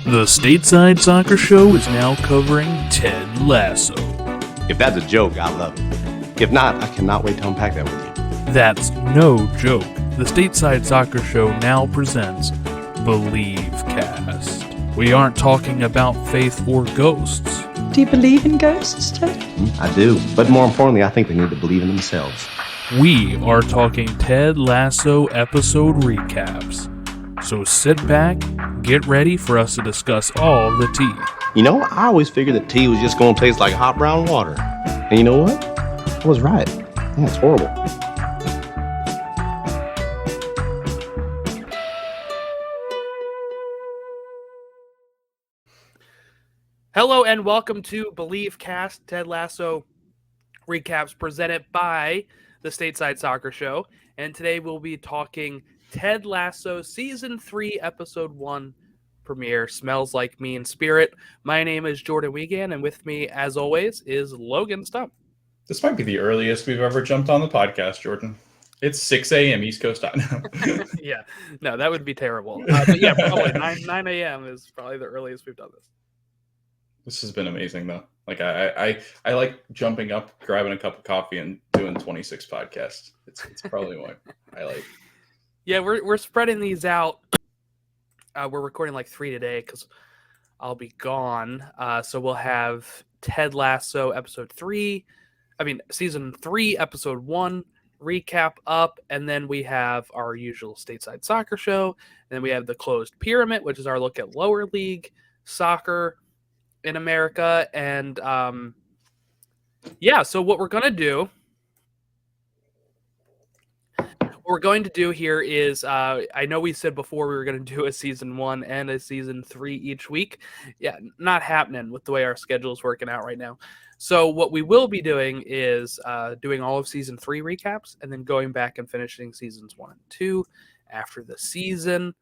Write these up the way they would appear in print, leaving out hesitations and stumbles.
The Stateside Soccer Show is now covering Ted Lasso. If that's a joke, I love it. If not, I cannot wait to unpack that with you. That's no joke. The Stateside Soccer Show now presents Believe Cast. We aren't talking about faith or ghosts. Do you believe in ghosts, Ted? I do. But more importantly, I think they need to believe in themselves. We are talking Ted Lasso episode recaps. So sit back, get ready for us to discuss all the tea. You know, I always figured that tea was just going to taste like hot brown water. And you know what? I was right. Yeah, it's horrible. Hello and welcome to Believe Cast, Ted Lasso recaps presented by the Stateside Soccer Show. And today we'll be talking Ted Lasso Season 3, Episode 1 premiere, Smells Like Mean Spirit. My name is Jordan Wiegand, and with me, as always, is Logan Stump. This might be the earliest we've ever jumped on the podcast, Jordan. It's 6 a.m. East Coast time. Yeah, no, that would be terrible. But yeah, probably 9 a.m. is probably the earliest we've done this. This has been amazing, though. Like I like jumping up, grabbing a cup of coffee, and doing 26 podcasts. It's probably what I like. Yeah, we're spreading these out. We're recording like 3 today because I'll be gone. So we'll have Ted Lasso Season 3, Episode 1 recap up, and then we have our usual Stateside Soccer Show. And then we have the Closed Pyramid, which is our look at lower league soccer in America. And so what we're going to do here is, I know we said before we were going to do a season 1 and a season 3 each week. Yeah, not happening with the way our schedule is working out right now. So what we will be doing is doing all of season 3 recaps and then going back and finishing seasons 1 and 2 after the season.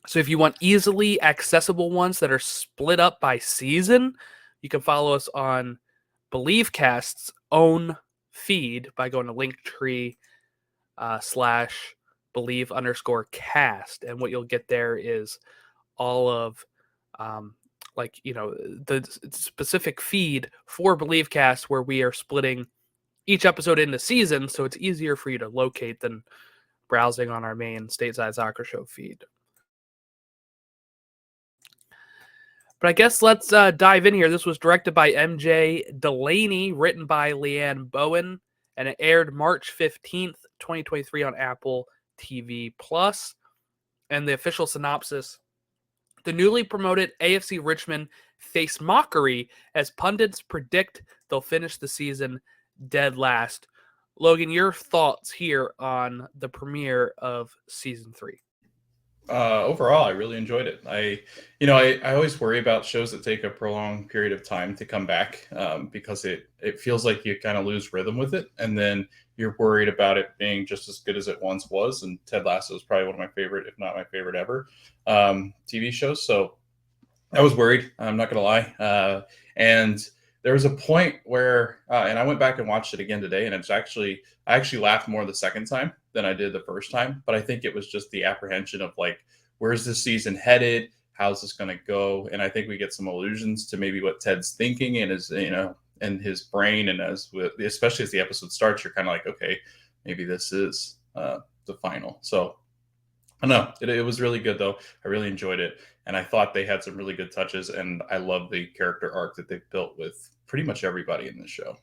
So if you want easily accessible ones that are split up by season, you can follow us on Believecast's own feed by going to Linktr.ee /believe_cast. And what you'll get there is all of the specific feed for Believecast where we are splitting each episode into seasons, so it's easier for you to locate than browsing on our main Stateside Soccer Show feed. But I guess let's dive in here. This was directed by MJ Delaney, written by Leann Bowen, and it aired March 15th, 2023 on Apple TV+. And the official synopsis: the newly promoted AFC Richmond face mockery as pundits predict they'll finish the season dead last. Logan, your thoughts here on the premiere of Season 3? Overall, I really enjoyed it. I always worry about shows that take a prolonged period of time to come back because it feels like you kind of lose rhythm with it, and then you're worried about it being just as good as it once was. And Ted Lasso is probably one of my favorite, if not my favorite ever, TV shows. So I was worried. I'm not gonna lie. And there was a point where, and I went back and watched it again today, and I actually laughed more the second time than I did the first time. But I think it was just the apprehension of like, where's this season headed? How's this going to go? And I think we get some allusions to maybe what Ted's thinking and his, in his brain. And especially as the episode starts, you're kind of like, okay, maybe this is the final. So I don't know. It was really good though. I really enjoyed it. And I thought they had some really good touches, and I love the character arc that they've built with pretty much everybody in this show.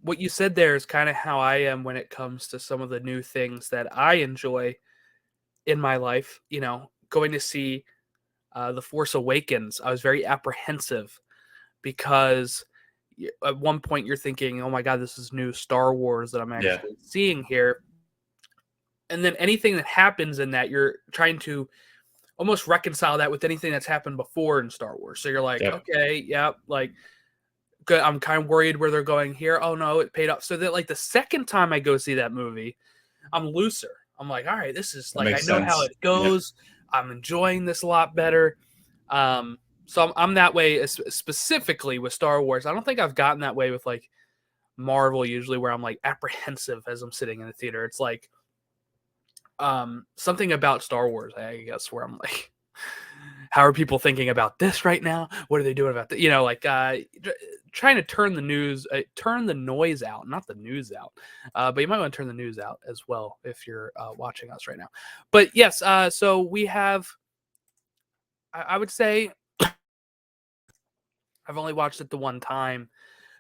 What you said there is kind of how I am when it comes to some of the new things that I enjoy in my life. Going to see The Force Awakens, I was very apprehensive because at one point you're thinking, oh my God, this is new Star Wars that I'm actually seeing here. And then anything that happens in that, you're trying to almost reconcile that with anything that's happened before in Star Wars. So you're like, okay, yeah, like, good. I'm kind of worried where they're going here. Oh no, it paid off. So that like the second time I go see that movie, I'm looser. I'm like, all right, this is like, I know how it goes. Yeah. I'm enjoying this a lot better. So I'm that way specifically with Star Wars. I don't think I've gotten that way with like Marvel usually, where I'm like apprehensive as I'm sitting in the theater. It's like, something about Star Wars, I guess, where I'm like, how are people thinking about this right now? What are they doing about that? You know, like trying to turn the noise out, not the news out. But you might want to turn the news out as well if you're watching us right now. But yes, so we have, I would say, I've only watched it the one time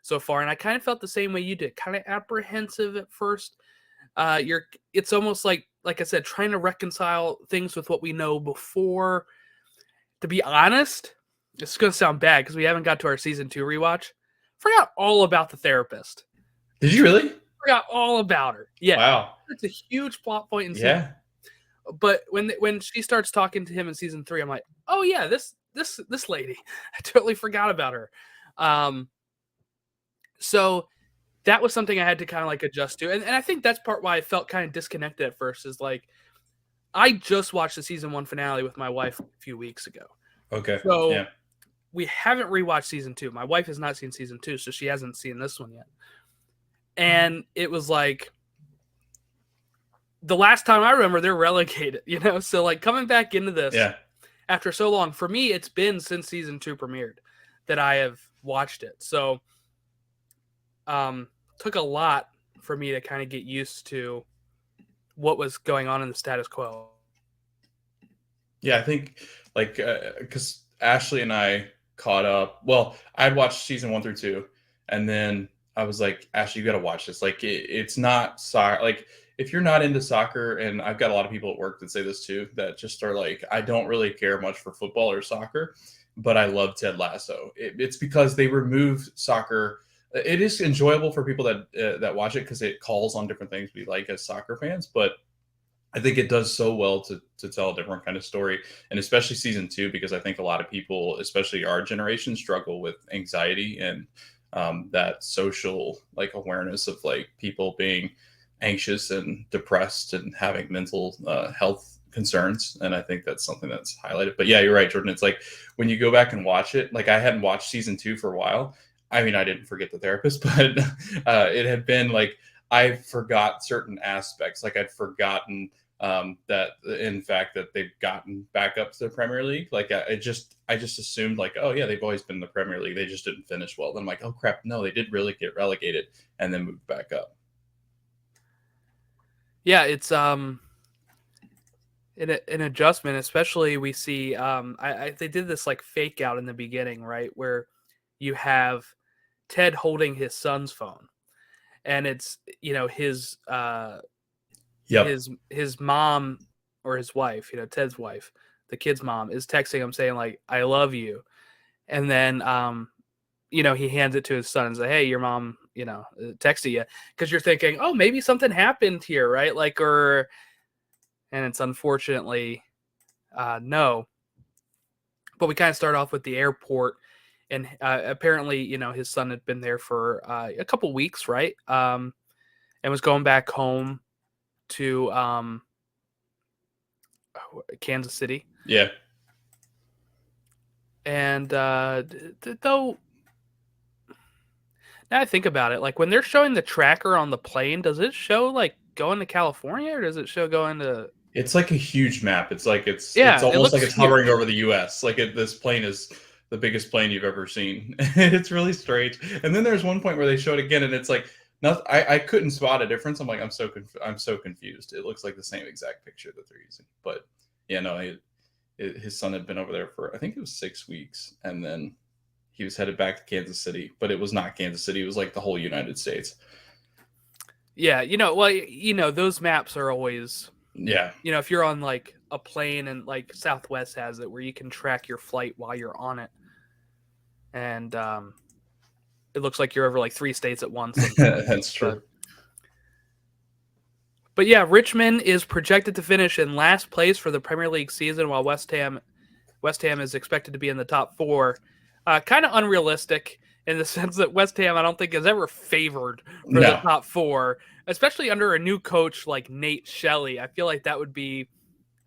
so far, and I kind of felt the same way you did, kind of apprehensive at first. It's almost like I said, trying to reconcile things with what we know before. To be honest, it's going to sound bad because we haven't got to our season 2 rewatch. Forgot all about the therapist. Did you really? Forgot all about her. Yeah. Wow. It's a huge plot point in Yeah. season. But when she starts talking to him in season 3, I'm like, oh yeah, this lady. I totally forgot about her. So that was something I had to kind of like adjust to. And I think that's part why I felt kind of disconnected at first, is like, I just watched the season 1 finale with my wife a few weeks ago. Okay. So yeah. we haven't rewatched season 2. My wife has not seen season 2, so she hasn't seen this one yet. And it was like, the last time I remember, they're relegated, you know? So like coming back into this after so long, for me, it's been since season 2 premiered that I have watched it. So took a lot for me to kind of get used to what was going on in the status quo. Yeah, I think like because Ashley and I caught up. Well, I'd watched season 1 through 2, and then I was like, Ashley, you got to watch this. Like, it's not soccer. Like, if you're not into soccer, and I've got a lot of people at work that say this too, that just are like, I don't really care much for football or soccer, but I love Ted Lasso. It's because they remove soccer. It is enjoyable for people that watch it because it calls on different things we like as soccer fans, but I think it does so well to tell a different kind of story, and especially season 2, because I think a lot of people, especially our generation, struggle with anxiety and that social like awareness of like people being anxious and depressed and having mental health concerns. And I think that's something that's highlighted. But yeah, you're right, Jordan. It's like when you go back and watch it, like I hadn't watched season 2 for a while. I mean, I didn't forget the therapist, but it had been like I forgot certain aspects. Like I'd forgotten that in fact that they've gotten back up to the Premier League. Like I just assumed like, oh yeah, they've always been in the Premier League. They just didn't finish well. Then I'm like, oh crap, no, they did really get relegated and then moved back up. Yeah, it's an adjustment, especially we see they did this like fake out in the beginning, right, where you have Ted holding his son's phone, and it's, you know, his his mom or his wife, you know, Ted's wife, the kid's mom, is texting him saying like, I love you. And then you know, he hands it to his son and says, hey, your mom, you know, texted you, because you're thinking, oh, maybe something happened here, right? Like, and it's unfortunately no. But we kind of start off with the airport, and apparently, you know, his son had been there for a couple weeks, right? And was going back home to Kansas City. Yeah. And though, now I think about it, like when they're showing the tracker on the plane, does it show like going to California, or does it show going to? It's like a huge map. It's like it's it almost like it's hovering huge over the U.S. Like this plane is the biggest plane you've ever seen. It's really strange. And then there's one point where they show it again, and it's like nothing. I couldn't spot a difference. I'm like, I'm so confused. It looks like the same exact picture that they're using. But yeah, no, his son had been over there for, I think it was 6 weeks, and then he was headed back to Kansas City. But it was not Kansas City. It was like the whole United States. Yeah, you know, well, you know, those maps are always. Yeah. You know, if you're on like a plane, and like Southwest has it where you can track your flight while you're on it. And it looks like you're over like 3 states at once. That's true. But yeah, Richmond is projected to finish in last place for the Premier League season, while West Ham is expected to be in the top 4. Kind of unrealistic in the sense that West Ham, I don't think, is ever favored for the top 4, especially under a new coach like Nate Shelley. I feel like that would be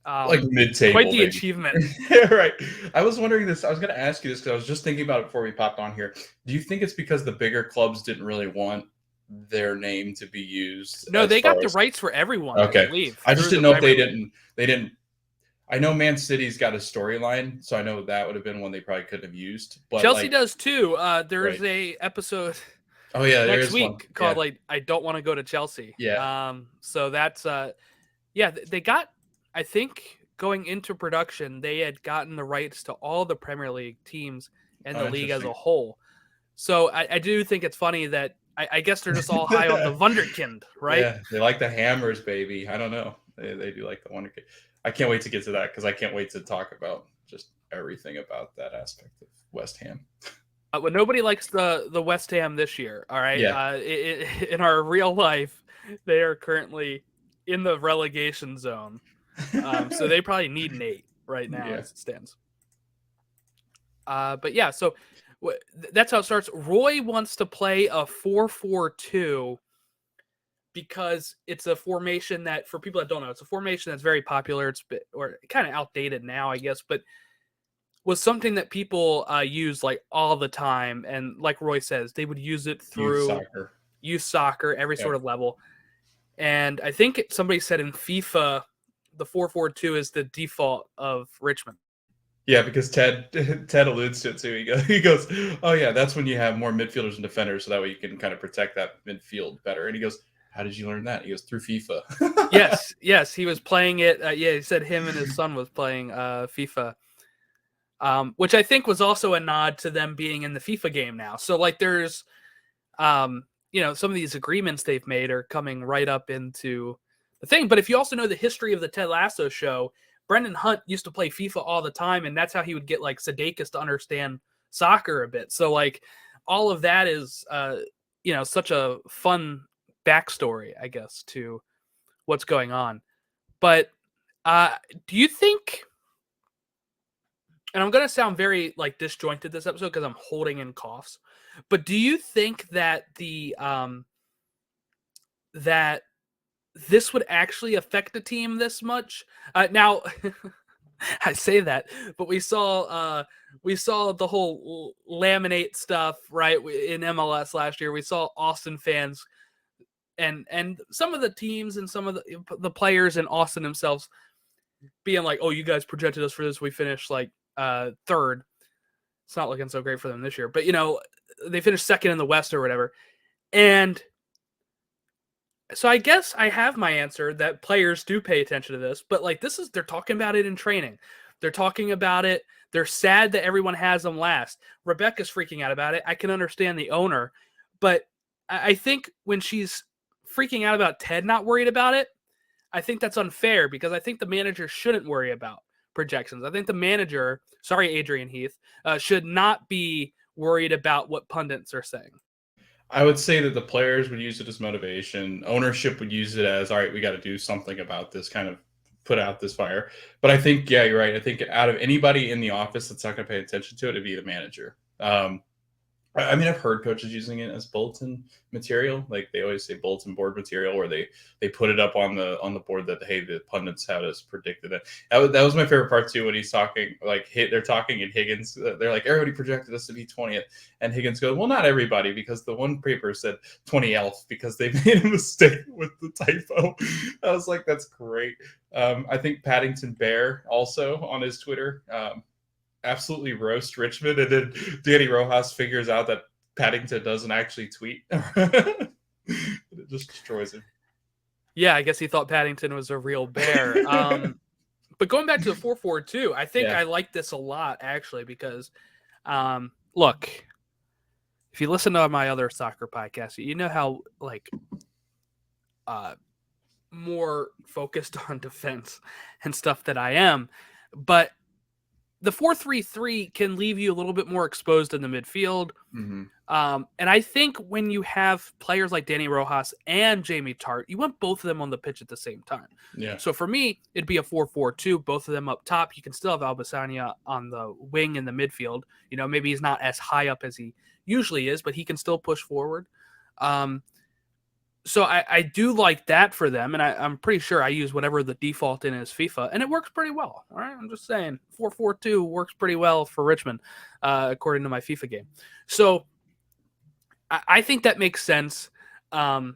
like mid-table, quite the maybe. achievement. Right. I was wondering this. I was going to ask you this because I was just thinking about it before we popped on here. Do you think it's because the bigger clubs didn't really want their name to be used. No, as they far got the as- rights for everyone. I Okay, believe. I just through didn't the know if they Premier League. didn't. I know Man City's got a storyline, so I know that would have been one they probably couldn't have used. But Chelsea like, does too. There's Right. a episode oh yeah, there next is week one. called Yeah. like I don't want to go to Chelsea. Yeah. So that's yeah, they got, I think going into production, they had gotten the rights to all the Premier League teams and Oh, the league as a interesting. whole. So I do think it's funny that I guess they're just all high on the Wunderkind, right? Yeah, they like the Hammers, baby. I don't know. They do like the Wonder Kid. I can't wait to get to that because I can't wait to talk about just everything about that aspect of West Ham. But nobody likes the West Ham this year. All right. Yeah. In our real life, they are currently in the relegation zone. So they probably need an 8 right now as it stands. But yeah, so that's how it starts. Roy wants to play a 4-4-2 because it's a formation that, for people that don't know, it's a formation that's very popular. It's or kind of outdated now, I guess, but was something that people use like all the time. And like Roy says, they would use it through youth soccer, every sort of level. And I think somebody said in FIFA, the 4-4-2 is the default of Richmond. Yeah, because Ted alludes to it too. He goes, oh yeah, that's when you have more midfielders and defenders, so that way you can kind of protect that midfield better. And he goes, how did you learn that? He goes, through FIFA. yes, he was playing it. Yeah, he said him and his son was playing FIFA, which I think was also a nod to them being in the FIFA game now. So like, there's, some of these agreements they've made are coming right up into the thing. But if you also know the history of the Ted Lasso show, Brendan Hunt used to play FIFA all the time, and that's how he would get like Sudeikis to understand soccer a bit. So like, all of that is, such a fun backstory, I guess, to what's going on. But do you think, and I'm going to sound very like disjointed this episode because I'm holding in coughs, but do you think that that this would actually affect the team this much? Now, I say that, but we saw the whole laminate stuff, right, in MLS last year. We saw Austin fans and some of the teams and some of the players in Austin themselves being like, "Oh, you guys projected us for this. We finished like third. It's not looking so great for them this year, but they finished second in the West or whatever." And so I guess I have my answer that players do pay attention to this, but like they're talking about it in training. They're talking about it. They're sad that everyone has them last. Rebecca's freaking out about it. I can understand the owner, but I think when she's freaking out about Ted not worried about it, I think that's unfair because I think the manager shouldn't worry about projections. I think the manager, sorry, Adrian Heath, should not be worried about what pundits are saying. I would say that the players would use it as motivation. Ownership would use it as, all right, we got to do something about this, kind of put out this fire. But I think, yeah, you're right. I think out of anybody in the office that's not going to pay attention to it, it'd be the manager. I mean, I've heard coaches using it as bulletin material. Like they always say bulletin board material, where they put it up on the board that, hey, the pundits had us predicted it. That was my favorite part too, when he's talking, like they're talking and Higgins, they're like, everybody projected us to be 20th. And Higgins goes, well, not everybody, because the one paper said 20th because they made a mistake with the typo. I was like, that's great. I think Paddington Bear also on his Twitter, absolutely roast Richmond, and then Danny Rojas figures out that Paddington doesn't actually tweet. It just destroys him. Yeah, I guess he thought Paddington was a real bear. But going back to the 4-4-2, I think I like this a lot actually because, look, if you listen to my other soccer podcast, you know how like more focused on defense and stuff that I am, but the 4-3-3 can leave you a little bit more exposed in the midfield. Mm-hmm. And I think when you have players like Danny Rojas and Jamie Tartt, you want both of them on the pitch at the same time. Yeah. So for me, it'd be a 4-4-2, both of them up top. You can still have Albasania on the wing in the midfield. Maybe he's not as high up as he usually is, but he can still push forward. So I do like that for them, and I'm pretty sure I use whatever the default in is FIFA, and it works pretty well. All right, I'm just saying 4-4-2 works pretty well for Richmond, according to my FIFA game. So I think that makes sense. And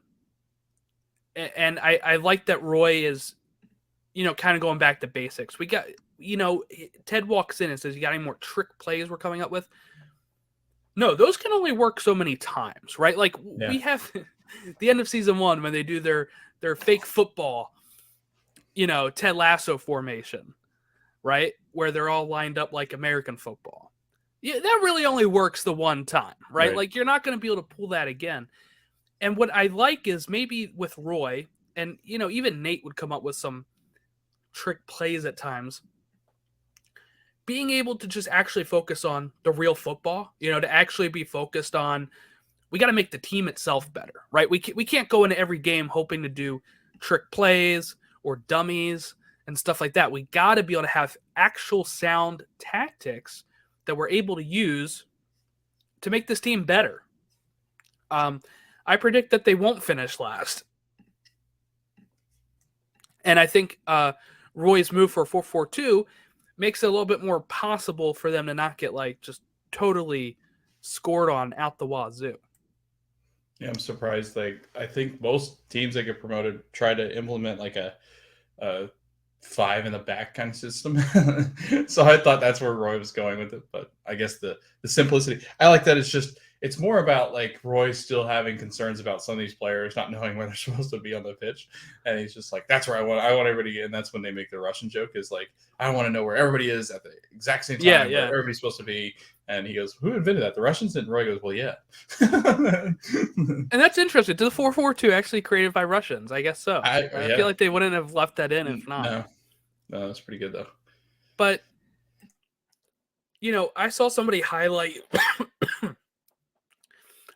I like that Roy is, kind of going back to basics. We got, Ted walks in and says, "You got any more trick plays we're coming up with?" No, those can only work so many times, right? Like we have the end of season 1 when they do their fake football, Ted Lasso formation, right? Where they're all lined up like American football. Yeah, that really only works the one time, right? Like you're not going to be able to pull that again. And what I like is maybe with Roy, and even Nate would come up with some trick plays at times, being able to just actually focus on the real football, to actually be focused on, we got to make the team itself better, right? We can't go into every game hoping to do trick plays or dummies and stuff like that. We got to be able to have actual sound tactics that we're able to use to make this team better. I predict that they won't finish last. And I think Roy's move for 4-4-2 makes it a little bit more possible for them to not get just totally scored on out the wazoo. Yeah, I'm surprised. I think most teams that get promoted try to implement a 5 in the back kind of system. So I thought that's where Roy was going with it, but I guess the simplicity, I like that. It's more about Roy still having concerns about some of these players not knowing where they're supposed to be on the pitch, and he's just that's where I want everybody to get. And that's when they make the Russian joke is I want to know where everybody is at the exact same time where everybody's supposed to be. And he goes, "Who invented that? The Russians?" And Roy goes, "Well, yeah." And that's interesting. To the 4-4-2 actually created by Russians? I guess so. I feel like they wouldn't have left that in if not. No, that's pretty good though. But I saw somebody highlight.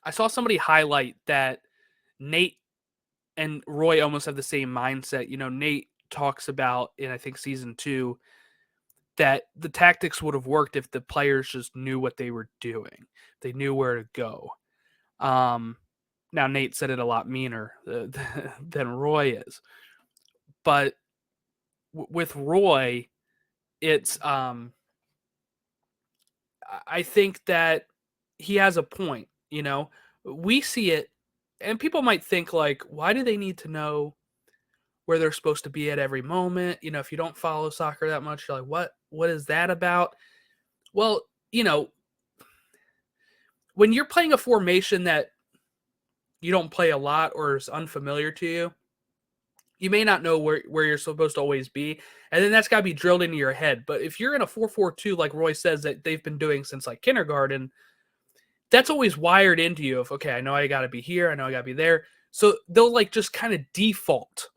I saw somebody highlight that Nate and Roy almost have the same mindset. Nate talks about in I think season 2 that the tactics would have worked if the players just knew what they were doing. They knew where to go. Now Nate said it a lot meaner than Roy is, but with Roy, it's I think that he has a point. We see it, and people might think why do they need to know where they're supposed to be at every moment? If you don't follow soccer that much, you're like, what is that about? Well, when you're playing a formation that you don't play a lot or is unfamiliar to you, you may not know where you're supposed to always be. And then that's got to be drilled into your head. But if you're in a 4-4-2, like Roy says that they've been doing since kindergarten, that's always wired into you of, okay, I know I got to be here. I know I got to be there. So they'll just kind of default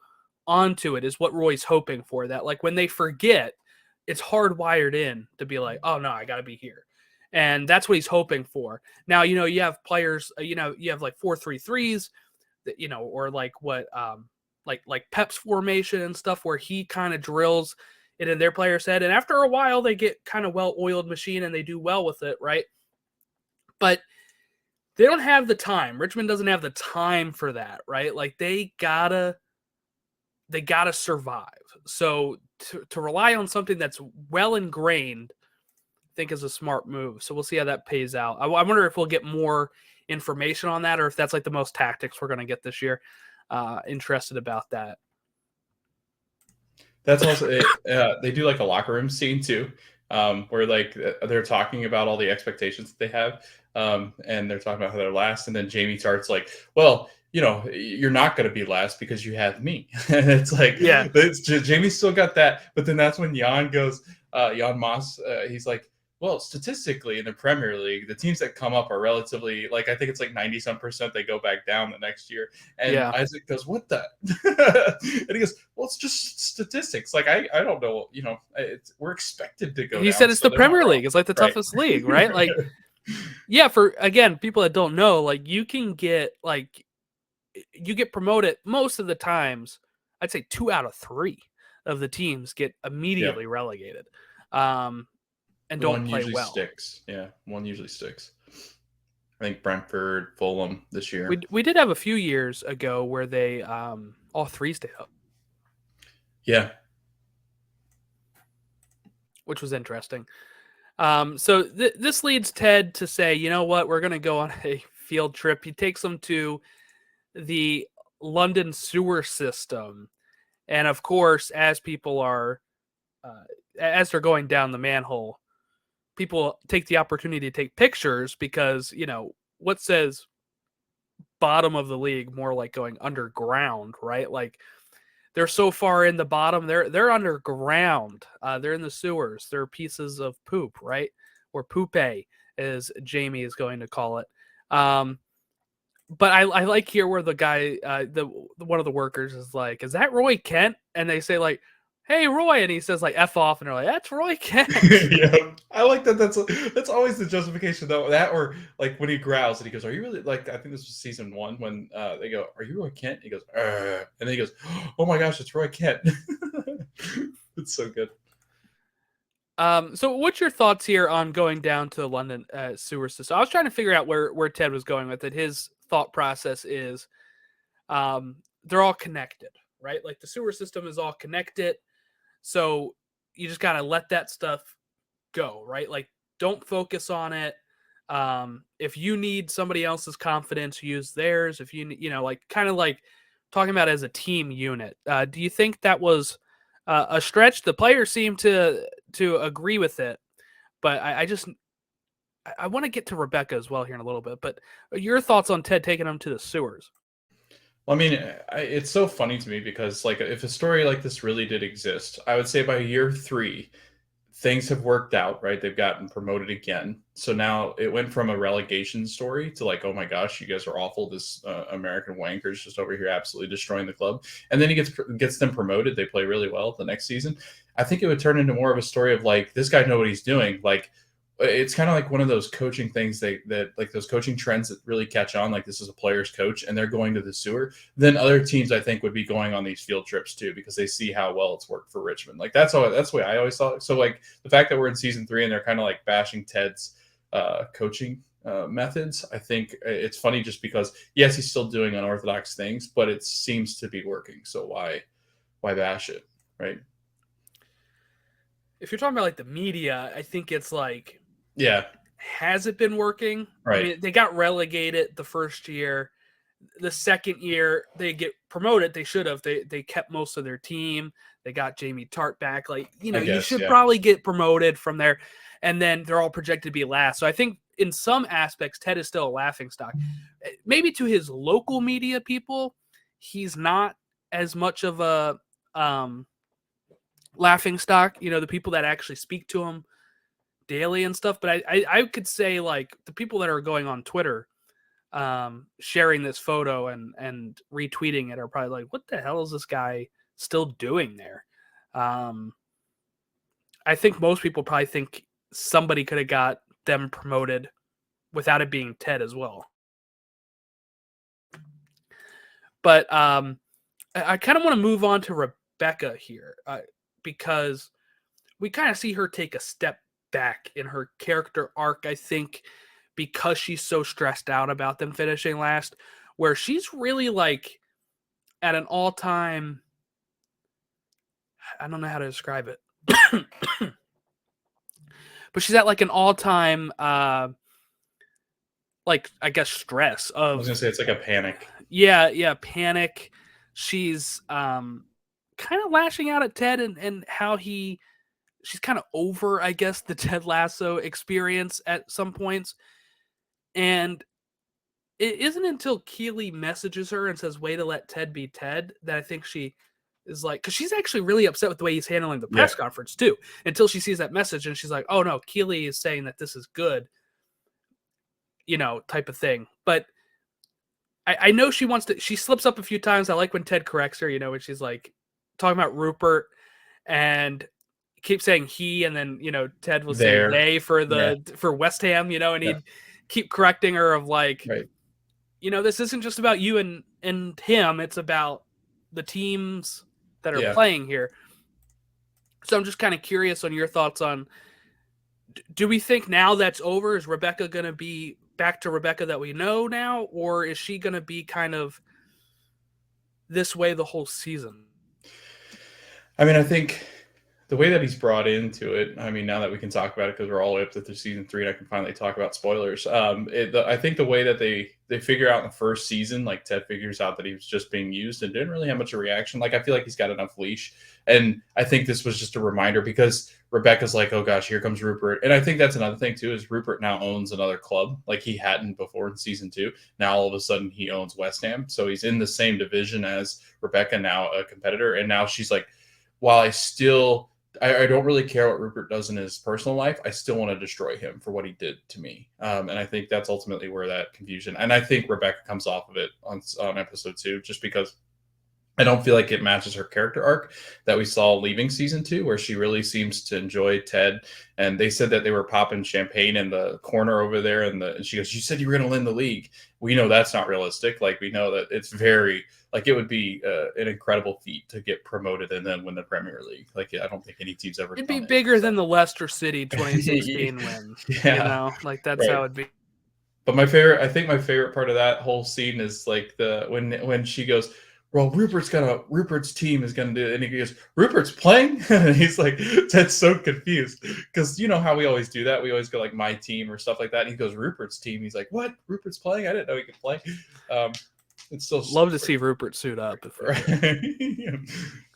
onto it is what Roy's hoping for. That when they forget, it's hardwired in to be oh no, I got to be here. And that's what he's hoping for. Now, you have players, you have 4-3-3s, or what, like Pep's formation and stuff where he kind of drills it in their player's head. And after a while, they get kind of well-oiled machine and they do well with it, right? But they don't have the time. Richmond doesn't have the time for that, right? They gotta survive. So to rely on something that's well ingrained, I think is a smart move. So we'll see how that pays out. I wonder if we'll get more information on that, or if that's the most tactics we're going to get this year. Interested about that. That's also they do a locker room scene too, where they're talking about all the expectations that they have, and they're talking about how they're last, and then Jamie Tartt's well, you're not going to be last because you have me. And it's Jamie's still got that, but then that's when Jan goes, Jan Maas, he's well, statistically in the Premier League, the teams that come up are relatively I think it's 90% they go back down the next year. And Isaac goes, "What the?" And he goes, "Well, it's just statistics. I don't know. We're expected to go." He said it's the Premier League. It's the toughest league, right? Yeah. For again, people that don't know, you can get you get promoted most of the times. I'd say 2 out of 3 of the teams get immediately relegated. And don't play well. Sticks. Yeah, one usually sticks. I think Brentford, Fulham this year. We did have a few years ago where they all 3 stayed up. Yeah. Which was interesting. So this leads Ted to say, you know what, we're going to go on a field trip. He takes them to the London sewer system. And of course, as people are, as they're going down the manhole, people take the opportunity to take pictures because, what says bottom of the league more like going underground, right? Like they're so far in the bottom, they're underground. They're in the sewers. They're pieces of poop, right? Or poupe, as Jamie is going to call it. But I like here where the guy, one of the workers is like, "Is that Roy Kent?" And they say like, "Hey, Roy," and he says like "F off," and they're like, "That's Roy Kent." Yeah, I like that. That's always the justification though. That or like when he growls and he goes, "Are you really like?" I think this was season 1 when they go, "Are you Roy Kent?" He goes, and then he goes, "Oh my gosh, it's Roy Kent." It's so good. So what's your thoughts here on going down to the London sewer system? I was trying to figure out where Ted was going with it. His thought process is, they're all connected, right? Like the sewer system is all connected. So you just gotta let that stuff go, right? Like don't focus on it. If you need somebody else's confidence, use theirs. If like kind of like talking about it as a team unit. Do you think that was a stretch? The players seem to agree with it, but I want to get to Rebecca as well here in a little bit. But your thoughts on Ted taking them to the sewers? Well, I mean, it's so funny to me because like if a story like this really did exist, I would say by year 3, things have worked out, right? They've gotten promoted again. So now it went from a relegation story to like, oh my gosh, you guys are awful. This American wanker's just over here absolutely destroying the club. And then he gets them promoted. They play really well the next season. I think it would turn into more of a story of like, this guy knows what he's doing. Like, it's kind of like one of those coaching things that like those coaching trends that really catch on. Like this is a player's coach and they're going to the sewer. Then other teams, I think, would be going on these field trips too because they see how well it's worked for Richmond. Like that's the way I always saw it. So like the fact that we're in season 3 and they're kind of like bashing Ted's coaching methods, I think it's funny just because yes, he's still doing unorthodox things, but it seems to be working. So why bash it, right? If you're talking about like the media, I think it's like, yeah, has it been working? Right. I mean, they got relegated the first year. The second year they get promoted. They should have. They kept most of their team. They got Jamie Tartt back. Like, you should probably get promoted from there. And then they're all projected to be last. So I think in some aspects, Ted is still a laughingstock. Maybe to his local media people, he's not as much of a laughingstock. The people that actually speak to him daily and stuff, but I could say like the people that are going on Twitter sharing this photo and retweeting it are probably like, what the hell is this guy still doing there? I think most people probably think somebody could have got them promoted without it being Ted as well. But I kind of want to move on to Rebecca here because we kind of see her take a step back in her character arc, I think, because she's so stressed out about them finishing last, where she's really like at an all-time, I don't know how to describe it, but she's at like an all-time like I guess stress of, I was gonna say it's like a panic. Yeah, panic. She's kind of lashing out at Ted and how she's kind of over, I guess, the Ted Lasso experience at some points. And it isn't until Keeley messages her and says, way to let Ted be Ted, that I think she is like, because she's actually really upset with the way he's handling the press conference too, until she sees that message and she's like, oh no, Keeley is saying that this is good, type of thing. But I know she slips up a few times. I like when Ted corrects her, when she's like talking about Rupert and keep saying he, and then Ted will say they for West Ham, and he'd keep correcting her of like, this isn't just about you and him, it's about the teams that are playing here. So I'm just kind of curious on your thoughts on, do we think now that's over? Is Rebecca going to be back to Rebecca that we know now, or is she going to be kind of this way the whole season? I mean, I think the way that he's brought into it, I mean, now that we can talk about it because we're all the way up to season 3 and I can finally talk about spoilers. I think the way that they figure out in the first season, like Ted figures out that he was just being used and didn't really have much of a reaction. Like, I feel like he's got enough leash. And I think this was just a reminder because Rebecca's like, oh gosh, here comes Rupert. And I think that's another thing too, is Rupert now owns another club. Like he hadn't before in season 2. Now all of a sudden he owns West Ham. So he's in the same division as Rebecca, now a competitor. And now she's like, while I don't really care what Rupert does in his personal life, I still want to destroy him for what he did to me. And I think that's ultimately where that confusion, and I think Rebecca comes off of it on episode 2, just because I don't feel like it matches her character arc that we saw leaving season 2, where she really seems to enjoy Ted. And they said that they were popping champagne in the corner over there. And she goes, you said you were going to win the league. We know that's not realistic. Like, we know that it's very, like, it would be an incredible feat to get promoted and then win the Premier League. Like, I don't think any team's ever It'd done be it, bigger so. than the Leicester City 2016 win. Yeah. You know, like that's Right. how it'd be. But my favorite part of that whole scene is like when she goes, well, Rupert's team is gonna do it, and he goes, Rupert's playing, and he's like, Ted's so confused because you know how we always do that. We always go like my team or stuff like that. And he goes, Rupert's team. He's like, what? Rupert's playing? I didn't know he could play. It's still Love to see Rupert suit up.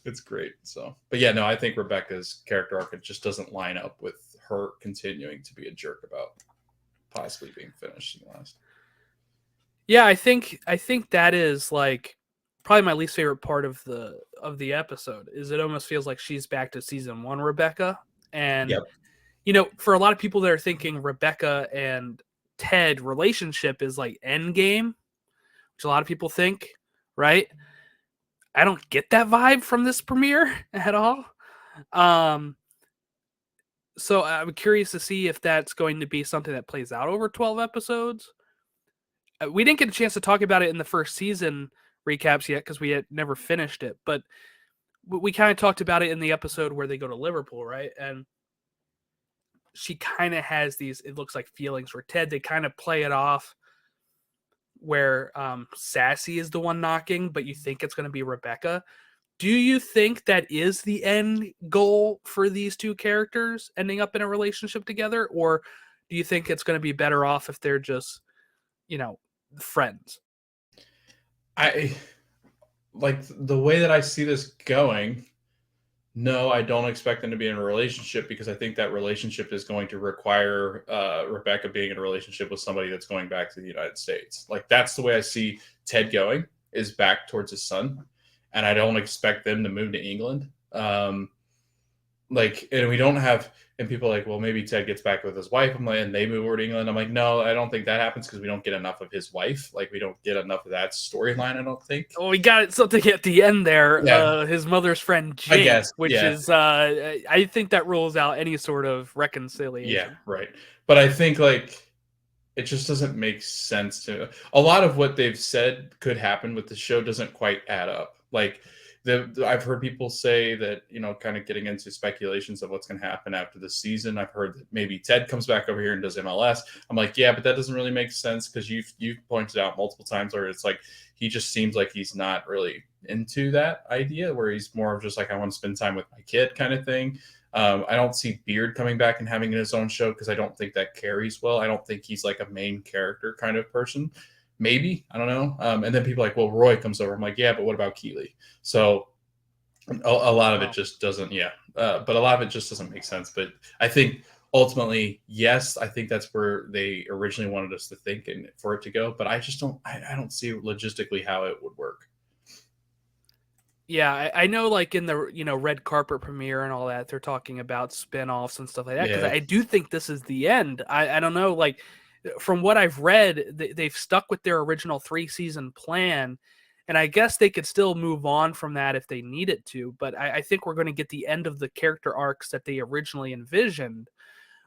It's great. So, but yeah, no, I think Rebecca's character arc just doesn't line up with her continuing to be a jerk about possibly being finished in the last. Yeah, I think that is like probably my least favorite part of the episode. Is it almost feels like she's back to season 1 Rebecca, and Yep. you know, for a lot of people that are thinking Rebecca and Ted relationship is like endgame, which a lot of people think, right? I don't get that vibe from this premiere at all. So I'm curious to see if that's going to be something that plays out over 12 episodes. We didn't get a chance to talk about it in the first season recaps yet because we had never finished it, but we kind of talked about it in the episode where they go to Liverpool, right? And she kind of has these, it looks like, feelings for Ted. They kind of play it off where Sassy is the one knocking, but you think it's going to be Rebecca. Do you think that is the end goal for these two characters ending up in a relationship together? Or do you think it's going to be better off if they're just, you know, friends? I like the way that I see this going. No, I don't expect them to be in a relationship because I think that relationship is going to require Rebecca being in a relationship with somebody that's going back to the United States. Like, that's the way I see Ted going, is back towards his son. And I don't expect them to move to England. Like, and we don't have, and people are like, well, maybe Ted gets back with his wife. I'm like, and they move over to England. I'm like, no, I don't think that happens because we don't get enough of his wife. Like, we don't get enough of that storyline, I don't think. Oh, we got something at the end there. Yeah. His mother's friend Jake, guess, which yeah. is, I think that rules out any sort of reconciliation. Yeah, right. But I think, like, it just doesn't make sense to a lot of what they've said could happen with the show doesn't quite add up. Like, I've heard people say that, you know, kind of getting into speculations of what's going to happen after the season. I've heard that maybe Ted comes back over here and does MLS. I'm like, yeah, but that doesn't really make sense because you've pointed out multiple times where it's like he just seems like he's not really into that idea, where he's more of just like, I want to spend time with my kid kind of thing. I don't see Beard coming back and having his own show because I don't think that carries well. I don't think he's like a main character kind of person. Maybe, I don't know. And then people are like, well, Roy comes over. I'm like, yeah, but what about Keeley? So a lot of it just doesn't, but a lot of it just doesn't make sense. But I think ultimately, yes, I think that's where they originally wanted us to think and for it to go. But I just don't see logistically how it would work. Yeah, I know, like in the, you know, red carpet premiere and all that, they're talking about spin-offs and stuff like that. Because I do think this is the end. I don't know, like, from what I've read, they've stuck with their original 3-season plan, and I guess they could still move on from that if they needed to. But I think we're going to get the end of the character arcs that they originally envisioned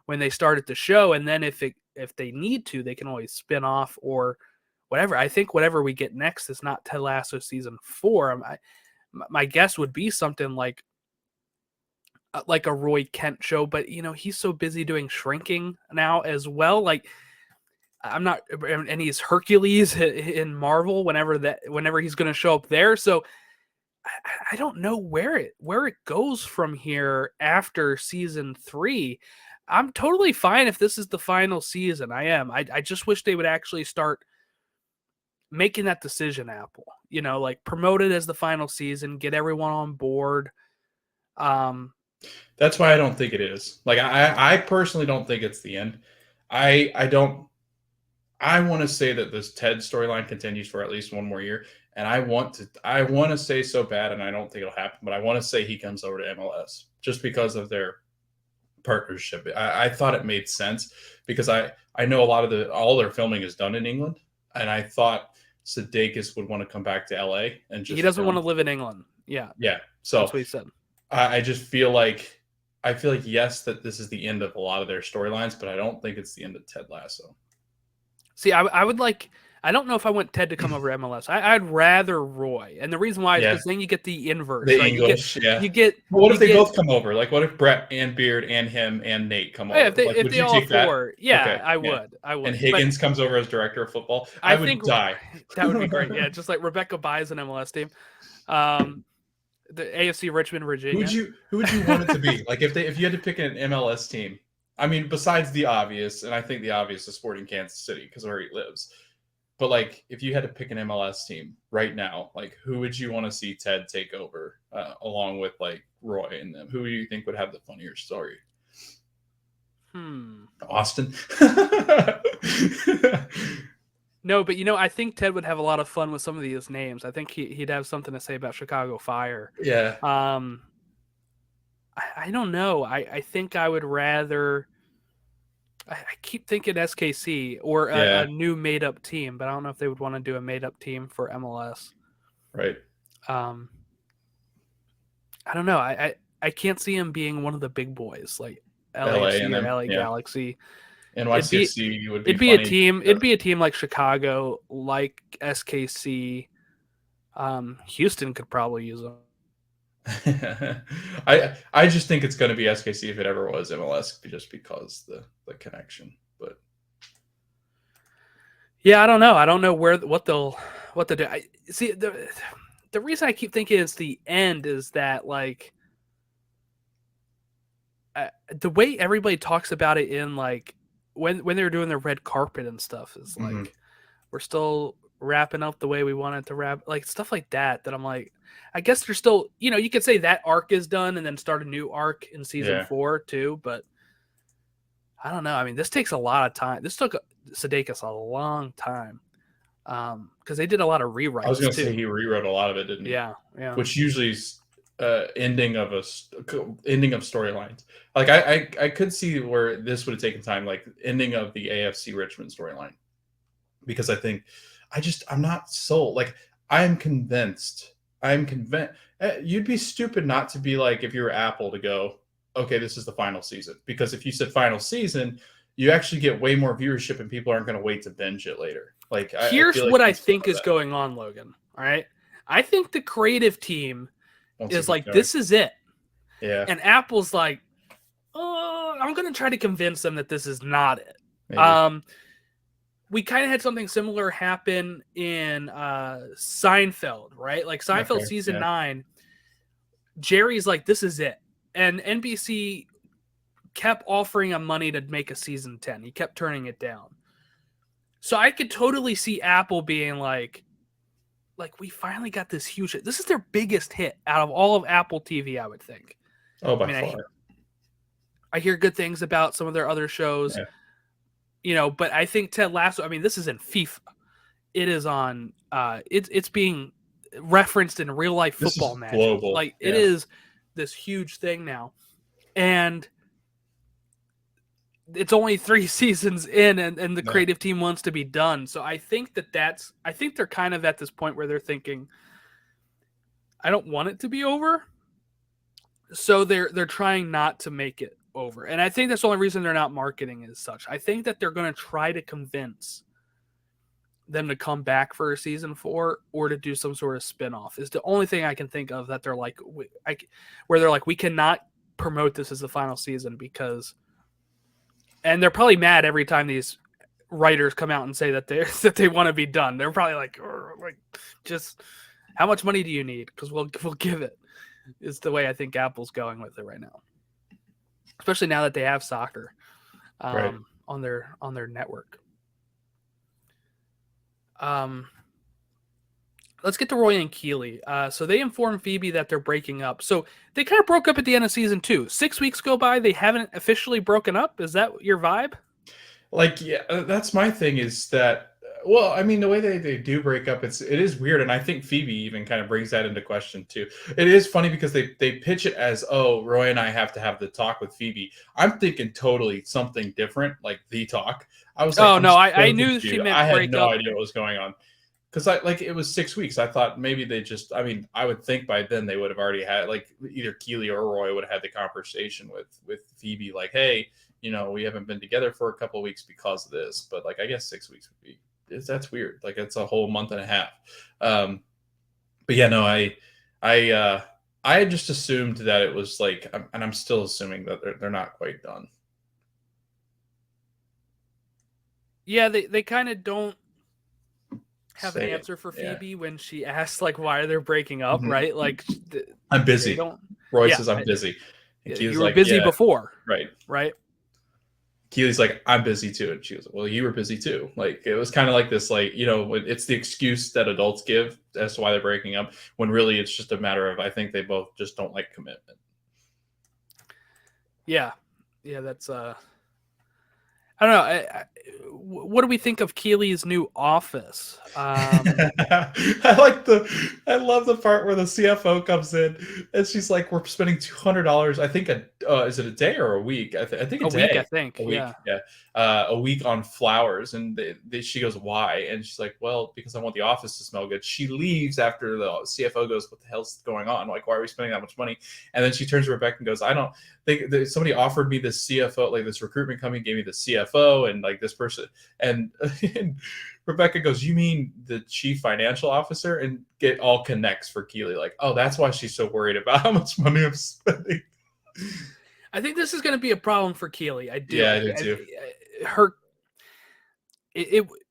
when they started the show, and then if they need to, they can always spin off or whatever. I think whatever we get next is not Ted Lasso season 4. My guess would be something like a Roy Kent show, but you know, he's so busy doing Shrinking now as well. Like, I'm not, and he's Hercules in Marvel whenever he's going to show up there. So I don't know where it goes from here after season 3. I'm totally fine if this is the final season. I am. I just wish they would actually start making that decision, Apple. You know, like promote it as the final season, get everyone on board. That's why I don't think it is. Like I personally don't think it's the end. I want to say that this Ted storyline continues for at least one more year, and I want to say so bad, and I don't think it'll happen, but I want to say he comes over to MLS just because of their partnership. I thought it made sense because I know all their filming is done in England, and I thought Sudeikis would want to come back to LA and just he doesn't want to live in England. Yeah. So that's what he said. I just feel like yes, that this is the end of a lot of their storylines, but I don't think it's the end of Ted Lasso. See, I would like. I don't know if I want Ted to come over to MLS. I'd rather Roy, and the reason why is because then you get the inverse. The right? English, you get. But what if they both come over? Like, what if Brett and Beard and him and Nate come over? If they all four, okay, I would. And Higgins comes over as director of football. I would die. That would be great. Yeah, just like Rebecca buys an MLS team. The AFC Richmond, Virginia. Who would you want it to be? Like if you had to pick an MLS team, I mean, besides the obvious, and I think the obvious is Sporting Kansas City because of where he lives. But like, if you had to pick an MLS team right now, like who would you want to see Ted take over along with like Roy and them? Who do you think would have the funnier story? Austin. No, but I think Ted would have a lot of fun with some of these names. I think he'd have something to say about Chicago Fire. Yeah. I don't know. I think I would rather. I keep thinking SKC or a new made-up team, but I don't know if they would want to do a made-up team for MLS. Right. I don't know. I can't see him being one of the big boys like LAFC or LA Galaxy. NYCFC would be. It'd be a team. It'd be a team like Chicago, like SKC. Houston could probably use them. I just think it's going to be SKC if it ever was MLS, just because the connection. But yeah, I don't know. I don't know what they'll do. I see the reason I keep thinking it's the end is that like the way everybody talks about it in like when they were doing their red carpet and stuff is like we're still wrapping up the way we wanted to wrap, like stuff like that I'm like, I guess there's still, you could say that arc is done and then start a new arc in season 4 too, but I don't know. I mean, this takes a lot of time. This took Sudeikis a long time because they did a lot of rewrites. I was going to say he rewrote a lot of it, didn't he? Yeah. Which usually is ending of storylines. Like I could see where this would have taken time, like ending of the AFC Richmond storyline, because I think I'm not sold. Like I'm convinced. You'd be stupid not to be like, if you were Apple, to go, okay, this is the final season. Because if you said final season, you actually get way more viewership and people aren't going to wait to binge it later. Like here's what I think is going on, Logan. All right. I think the creative team is like, this is it. Yeah. And Apple's like, oh, I'm going to try to convince them that this is not it. Maybe. We kind of had something similar happen in Seinfeld, right? Like Seinfeld season 9, Jerry's like, this is it. And NBC kept offering him money to make a season 10. He kept turning it down. So I could totally see Apple being like we finally got this huge hit. This is their biggest hit out of all of Apple TV, I would think. Oh, by far. I hear good things about some of their other shows. Yeah. But I think Ted Lasso, I mean, this is in FIFA. It is on, it's being referenced in real life football matches. Global. Like it is this huge thing now. And it's only 3 seasons in and the creative team wants to be done. So I think I think they're kind of at this point where they're thinking, I don't want it to be over. So they're trying not to make it over. And I think that's the only reason they're not marketing as such. I think that they're going to try to convince them to come back for a season 4 or to do some sort of spinoff is the only thing I can think of that they're like, where they're like, we cannot promote this as the final season because, and they're probably mad every time these writers come out and say that they want to be done. They're probably like just How much money do you need? Because we'll give it. Is the way I think Apple's going with it right now, especially now that they have soccer on their network. Let's get to Roy and Keely. So they informed Phoebe that they're breaking up. So they kind of broke up at the end of season 2. 6 weeks go by. They haven't officially broken up. Is that your vibe? Like, yeah, that's my thing is that, well, I mean, the way they do break up, it is weird. And I think Phoebe even kind of brings that into question too. It is funny because they pitch it as, oh, Roy and I have to have the talk with Phoebe. I'm thinking totally something different, like the talk. I was like, oh, no, I knew she meant I had break no up. idea what was going on. Because it was 6 weeks. I thought maybe they just, I mean, I would think by then they would have already had, like, either Keely or Roy would have had the conversation with Phoebe, like, hey, you know, we haven't been together for a couple of weeks because of this. But, like, I guess 6 weeks would be, that's weird. Like, it's a whole month and a half. But yeah, no, I just assumed that it was like, and I'm still assuming that they're not quite done. Yeah, they kind of don't have Say an it. answer for Phoebe when she asks, like, why they're breaking up, right? Like, I'm busy. Roy says, I'm busy. And you were busy before. Right. Keely's like, I'm busy too. And she goes, well, you were busy too. Like, it was kind of like this, like, you know, it's the excuse that adults give as to why they're breaking up, when really it's just a matter of, I think they both just don't like commitment. Yeah. Yeah, that's, I don't know. What do we think of Keely's new office? I love the part where the CFO comes in and she's like, we're spending $200. I think is it a day or a week? I think a day. Week, I think. A week, yeah. A week on flowers. And she goes, why? And she's like, well, because I want the office to smell good. She leaves after the CFO goes, what the hell's going on? Like, why are we spending that much money? And then she turns to Rebecca and goes, I don't think somebody offered me this CFO, like this recruitment company gave me the CFO and like this person. And Rebecca goes, you mean the chief financial officer? And it all connects for Keely. Like, oh, that's why she's so worried about how much money I'm spending. I think this is going to be a problem for Keely. I do. Yeah, I do too.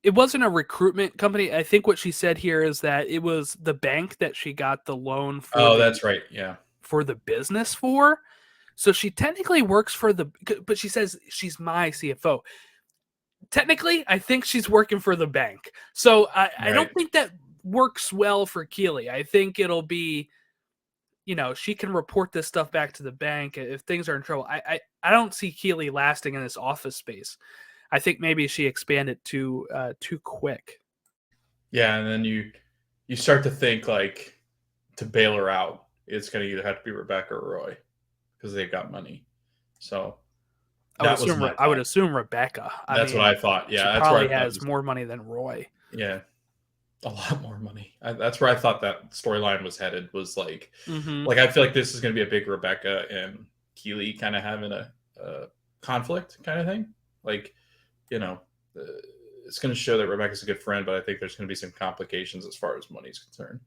It wasn't a recruitment company. I think what she said here is that it was the bank that she got the loan for. Oh, that's right. Yeah. For the business for. So she technically works for but she says she's my CFO. Technically, I think she's working for the bank. So I don't think that works well for Keely. I think it'll be, you know, she can report this stuff back to the bank if things are in trouble. I don't see Keely lasting in this office space. I think maybe she expanded too quick. Yeah, and then you start to think, like, to bail her out, it's going to either have to be Rebecca or Roy because they've got money. So I would assume Rebecca. That's what I thought. Yeah, she that's probably where has more money than Roy. Yeah, a lot more money. That's where I thought that storyline was headed. Was like, like I feel like this is going to be a big Rebecca and Keely kind of having a conflict kind of thing. Like, you know, it's going to show that Rebecca's a good friend, but I think there's going to be some complications as far as money's concerned.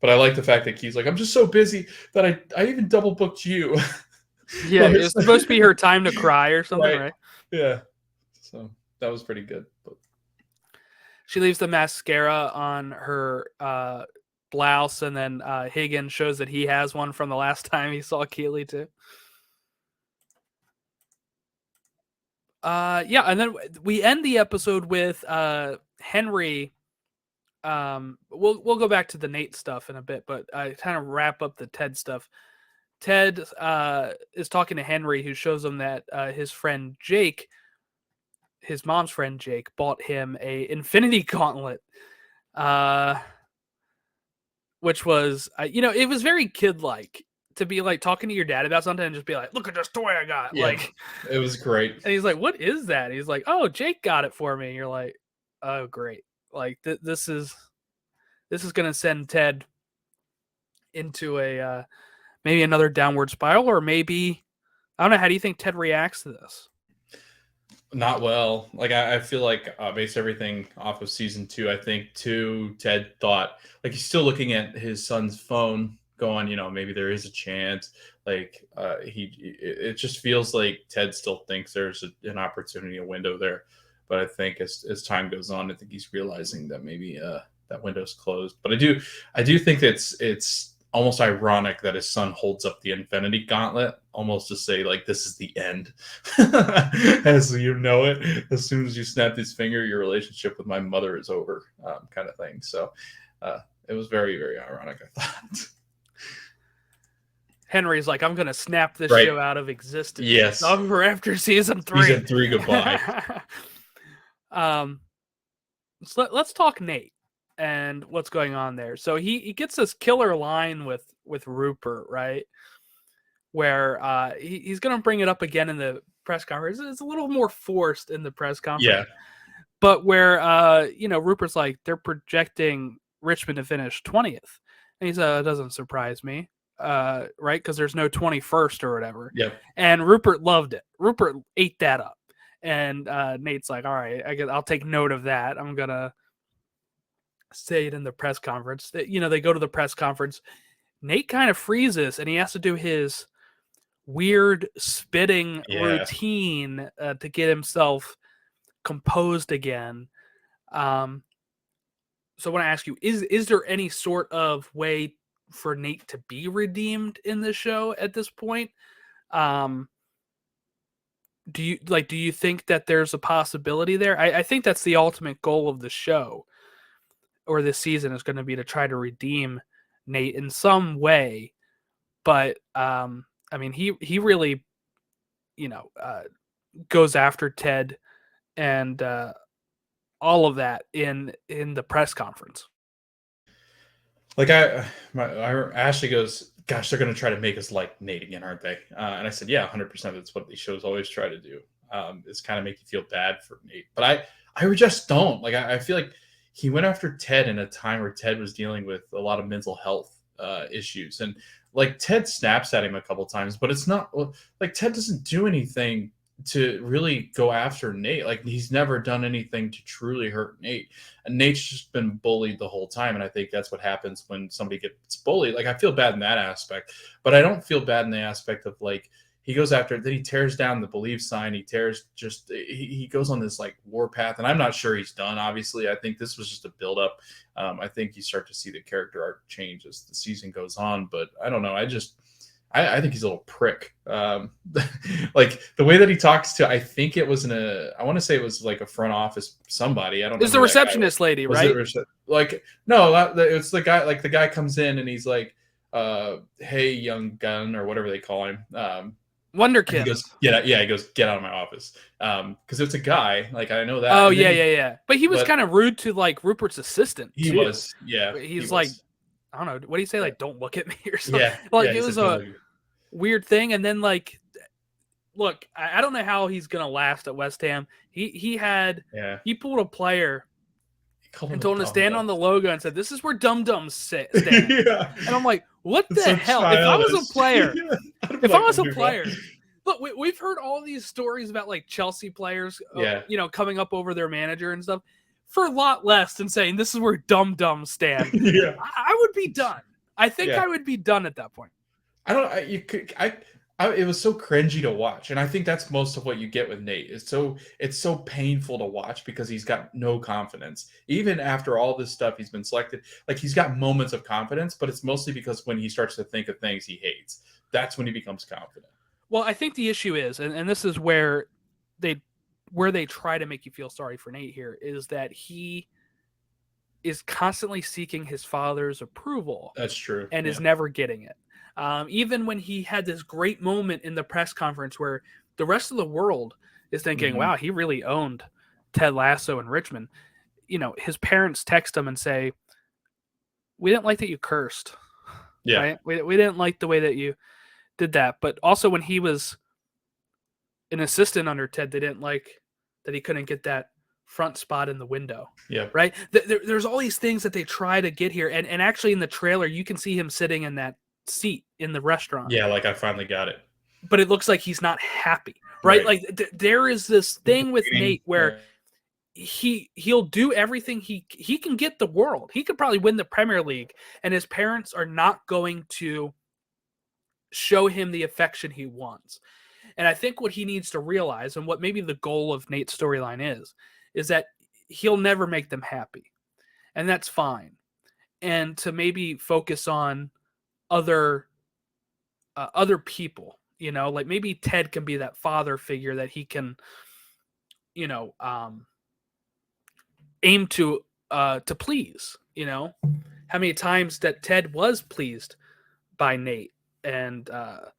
But I like the fact that Keely's like, I'm just so busy that I even double booked you. Yeah, it's supposed to be her time to cry or something, right? Yeah. So that was pretty good. But she leaves the mascara on her blouse, and then Higgins shows that he has one from the last time he saw Keely too. Yeah, and then we end the episode with Henry. We'll go back to the Nate stuff in a bit, but I kind of wrap up the Ted stuff. Ted is talking to Henry, who shows him that his friend Jake, his mom's friend Jake, bought him a Infinity Gauntlet, which was, it was very kid-like to be like talking to your dad about something and just be like, look at this toy I got. Yeah, like, it was great. And he's like, what is that? And he's like, oh, Jake got it for me. And you're like, oh, great. Like this is going to send Ted into a, maybe another downward spiral, or maybe, I don't know. How do you think Ted reacts to this? Not well. Like, I feel like based everything off of season 2, I think Ted thought, like, he's still looking at his son's phone going, maybe there is a chance. Like, it just feels like Ted still thinks there's an opportunity, a window there. But I think as time goes on, I think he's realizing that maybe that window's closed. But I do think it's almost ironic that his son holds up the Infinity Gauntlet almost to say, like, this is the end. As you know it, as soon as you snap his finger, your relationship with my mother is over, kind of thing. So it was very, very ironic, I thought. Henry's like, I'm going to snap this Right. show out of existence. Yes. It's over after season 3. Season 3, goodbye. So let's talk Nate and what's going on there. So he gets this killer line with Rupert, right? Where he's going to bring it up again in the press conference. It's a little more forced in the press conference. Yeah. But where, Rupert's like, they're projecting Richmond to finish 20th. And he said, it doesn't surprise me, right? Because there's no 21st or whatever. Yep. And Rupert loved it. Rupert ate that up. And Nate's like, all right, I'll take note of that. I'm going to say it in the press conference. They go to the press conference. Nate kind of freezes, and he has to do his weird spitting routine to get himself composed again. So I want to ask you, is there any sort of way for Nate to be redeemed in this show at this point? Do you think that there's a possibility there? I think that's the ultimate goal of the show or this season is going to be to try to redeem Nate in some way. But he really, goes after Ted and all of that in the press conference. Like Ashley goes, gosh, they're going to try to make us like Nate again, aren't they? And I said, yeah, 100%. That's what these shows always try to do, is kind of make you feel bad for Nate. But I just don't. Like, I feel like he went after Ted in a time where Ted was dealing with a lot of mental health issues. And, like, Ted snaps at him a couple times, but it's not like Ted doesn't do anything to really go after Nate. Like, he's never done anything to truly hurt Nate. And Nate's just been bullied the whole time. And I think that's what happens when somebody gets bullied. Like, I feel bad in that aspect, but I don't feel bad in the aspect of, like, he goes after it, then he tears down the Believe sign. He goes on this, like, warpath. And I'm not sure he's done, obviously. I think this was just a buildup. I think you start to see the character arc change as the season goes on. But I don't know. I think he's a little prick. Like, the way that he talks to, I think it was I want to say it was like a front office somebody. I don't know. It's the receptionist lady, right? It's the guy. Like, the guy comes in and he's like, "Hey, young gun," or whatever they call him. Wonderkid. He goes, "Get out!" Yeah, he goes, "Get out of my office." Because it's a guy. Like, I know that. Oh, yeah. But he was kind of rude to, like, Rupert's assistant. He too. was. Yeah. He's like, I don't know. What do you say? Like, don't look at me or something. Yeah. Like, yeah, it was a weird thing. And then, like, look, I don't know how he's gonna last at West Ham. He pulled a player and told him to stand on the logo and said, "This is where dum-dums stand." Yeah. And I'm like, what the so hell? childish. If I was a player, Yeah. look, we've heard all these stories about, like, Chelsea players, coming up over their manager and stuff for a lot less than saying this is where dum-dums stand. Yeah. I would be done. I think I would be done at that point. It was so cringy to watch, and I think that's most of what you get with Nate. It's so painful to watch because he's got no confidence. Even after all this stuff, he's been selected. Like, he's got moments of confidence, but it's mostly because when he starts to think of things he hates, that's when he becomes confident. Well, I think the issue is, and this is where they try to make you feel sorry for Nate here, is that he is constantly seeking his father's approval. That's true. And is never getting it. Even when he had this great moment in the press conference where the rest of the world is thinking, wow, he really owned Ted Lasso in Richmond. His parents text him and say, we didn't like that you cursed. Yeah. Right? We didn't like the way that you did that. But also when he was an assistant under Ted, they didn't like that he couldn't get that front spot in the window. Yeah. Right? There's all these things that they try to get here. And actually in the trailer, you can see him sitting in that seat in the restaurant. Yeah, like, I finally got it. But it looks like he's not happy. Right? Like, there is this thing with Nate where he'll do everything. He can get the world. He could probably win the Premier League. And his parents are not going to show him the affection he wants. And I think what he needs to realize, and what maybe the goal of Nate's storyline is that he'll never make them happy. and that's fine. And to maybe focus on other people, like maybe Ted can be that father figure that he can, aim to please. How many times that Ted was pleased by Nate, and how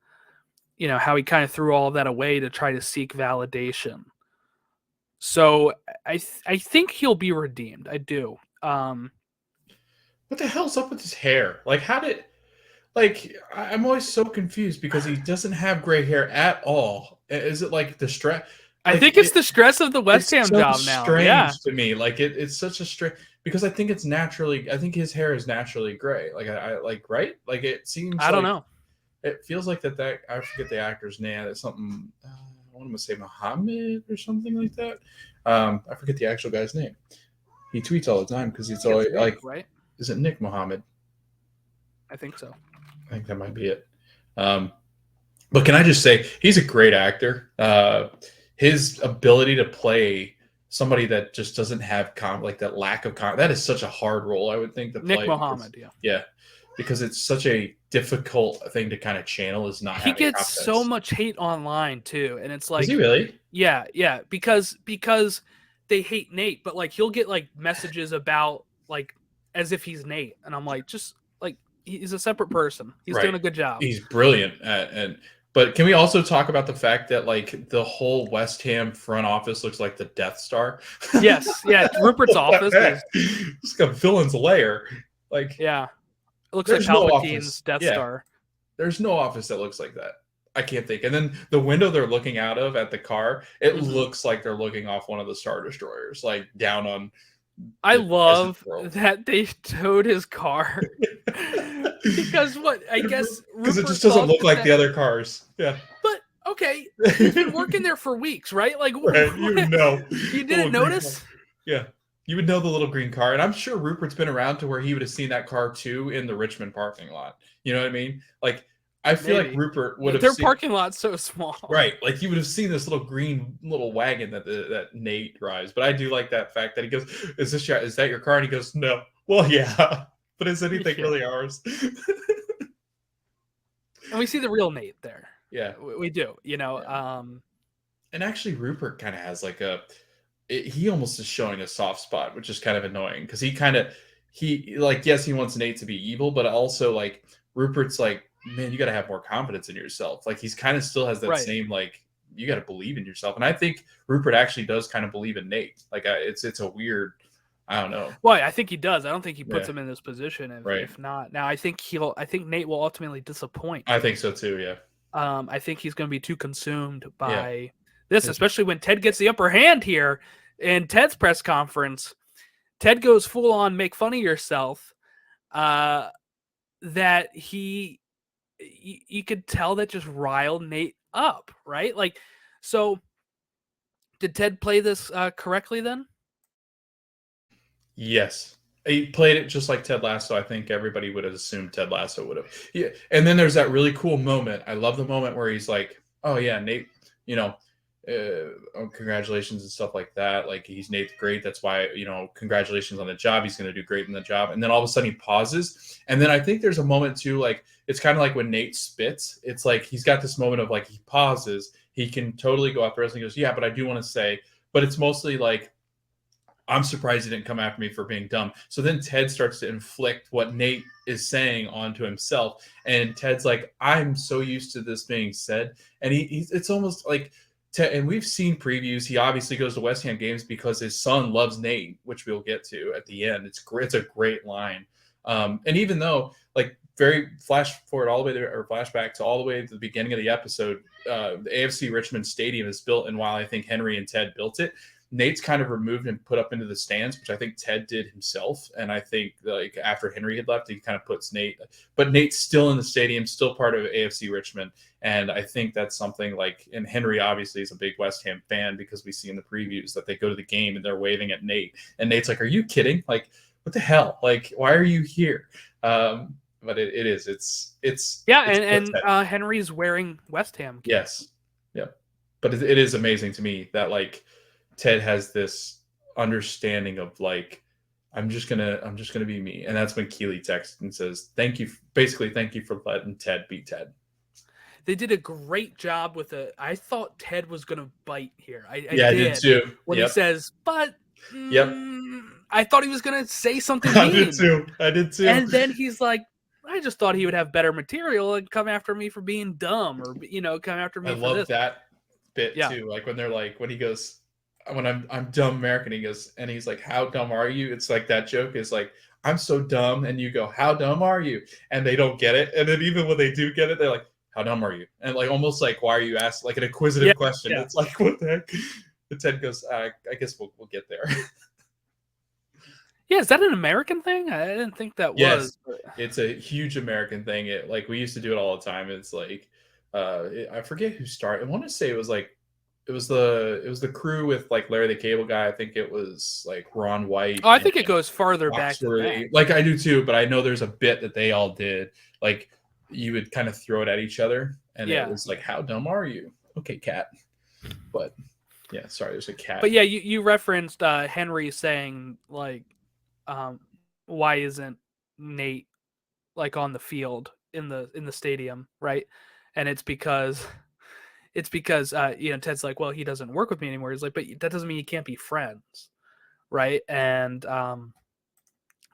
he kind of threw all of that away to try to seek validation. So I think he'll be redeemed. I do. What the hell's up with his hair? Like, I'm always so confused because he doesn't have gray hair at all. Is it like the stress? I think it's the stress of the West Ham job now. Strange Yeah, to me. Like it's such a strange, because I think it's naturally. I think his hair is naturally gray. Like I like, right. Like it seems. I don't know. It feels like that. I forget the actor's name. It's something. I want to say Muhammad or something like that. I forget the actual guy's name. He tweets all the time because he's always Nick, like, right? Is it Nick Muhammad? I think so. I think that might be it. But can I just say, he's a great actor. His ability to play somebody that just doesn't have that lack of that is such a hard role, I would think, to play. Nick Muhammad, yeah, because it's such a difficult thing to kind of channel. Is not he having gets confidence. so much hate online too, and it's like, is he really? Yeah, because they hate Nate, but like he'll get like messages about like as if he's Nate, and I'm like, just like he's a separate person. He's doing a good job. He's brilliant but can we also talk about the fact that like the whole West Ham front office looks like the Death Star? Yes, yeah. Rupert's office is it's like a villain's lair. Like, yeah, it looks like Palpatine's Death Star. There's no office that looks like that. I can't think. And then the window they're looking out of at the car, it looks like they're looking off one of the Star Destroyers, like down on. I love that they towed his car because I guess because it just doesn't look like the other cars. Yeah, but okay, he's been working there for weeks, right? Like, right. You would know. You didn't notice? Yeah, you would know the little green car, and I'm sure Rupert's been around to where he would have seen that car too in the Richmond parking lot. You know what I mean? Like, I feel like Rupert would have. Their parking lot's so small, right? Like you would have seen this little green wagon that Nate drives. But I do like that fact that he goes, "Is that your car?" And he goes, "No." Well, yeah, but is anything really ours? And we see the real Nate there. Yeah, we do. And actually, Rupert kind of has like he almost is showing a soft spot, which is kind of annoying because yes, he wants Nate to be evil, but also like Rupert's like, man, you got to have more confidence in yourself. Like he's kind of still has that same, like, you got to believe in yourself. And I think Rupert actually does kind of believe in Nate. Like it's a weird, I don't know. Well, I think he does. I don't think he puts him in this position. If not, now I think Nate will ultimately disappoint. I think so too. Yeah. I think he's going to be too consumed by this, especially when Ted gets the upper hand here in Ted's press conference. Ted goes full on make fun of yourself. That you could tell that just riled Nate up, right? Like, so did Ted play this correctly then? Yes. He played it just like Ted Lasso. I think everybody would have assumed Ted Lasso would have. Yeah. And then there's that really cool moment. I love the moment where he's like, oh yeah, Nate, congratulations and stuff like that. Like he's Nate the Great. That's why, congratulations on the job. He's going to do great in the job. And then all of a sudden he pauses. And then I think there's a moment too, like it's kind of like when Nate spits. It's like he's got this moment of like he pauses. He can totally go after us and he goes, yeah, but I do want to say, but it's mostly like, I'm surprised he didn't come after me for being dumb. So then Ted starts to inflict what Nate is saying onto himself. And Ted's like, I'm so used to this being said. And it's almost like, and we've seen previews. He obviously goes to West Ham games because his son loves Nate, which we'll get to at the end. It's great. It's a great line. And even though, like, very flash forward all the way there, or flashback to all the way to the beginning of the episode, the AFC Richmond Stadium is built, and while I think Henry and Ted built it, Nate's kind of removed and put up into the stands, which I think Ted did himself. And I think like after Henry had left, he kind of puts Nate, but Nate's still in the stadium, still part of AFC Richmond. And I think that's something like, and Henry obviously is a big West Ham fan because we see in the previews that they go to the game and they're waving at Nate. And Nate's like, are you kidding? Like, what the hell? Like, why are you here? But it's Henry's wearing West Ham gear. Yes. Yep. But it is amazing to me that like Ted has this understanding of like, I'm just gonna be me. And that's when Keely texts and says, thank you for letting Ted be Ted. They did a great job with it. I thought Ted was gonna bite here. I did too. When he says, but Yep. I thought he was gonna say something I mean. did too. And then he's like, I just thought he would have better material and come after me for being dumb, or come after me. I for love this. that bit too. Like when he goes, when I'm dumb American, he goes, and he's like, how dumb are you? It's like that joke is like, I'm so dumb, and you go, how dumb are you? And they don't get it. And then even when they do get it, they're like, how dumb are you? And like almost like, why are you asking like an inquisitive question? Yeah. It's like, what the heck? And Ted goes, I guess we'll get there. Yeah, is that an American thing? I didn't think that was. It's a huge American thing. Like we used to do it all the time. It's like I forget who started. I want to say it was the crew with like Larry the Cable Guy. I think it was like Ron White. Oh, I think it goes farther back than that. Like I do too, but I know there's a bit that they all did. Like you would kind of throw it at each other, and it was like, how dumb are you? Okay, cat. But yeah, sorry, there's a cat. But yeah, you referenced Henry saying like, why isn't Nate like on the field in the stadium, right? And it's because Ted's like, well, he doesn't work with me anymore. He's like, but that doesn't mean you can't be friends, right? And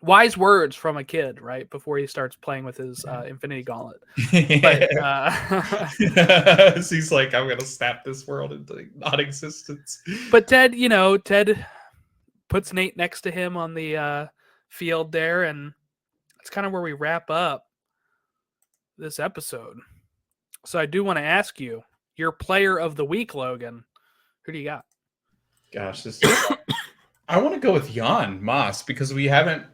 wise words from a kid, right, before he starts playing with his Infinity Gauntlet. But he's like, I'm gonna snap this world into non-existence. But Ted puts Nate next to him on the field there, and it's kind of where we wrap up this episode. So I do want to ask you, your player of the week, Logan, who do you got? Gosh, I want to go with Jan Maas because we're never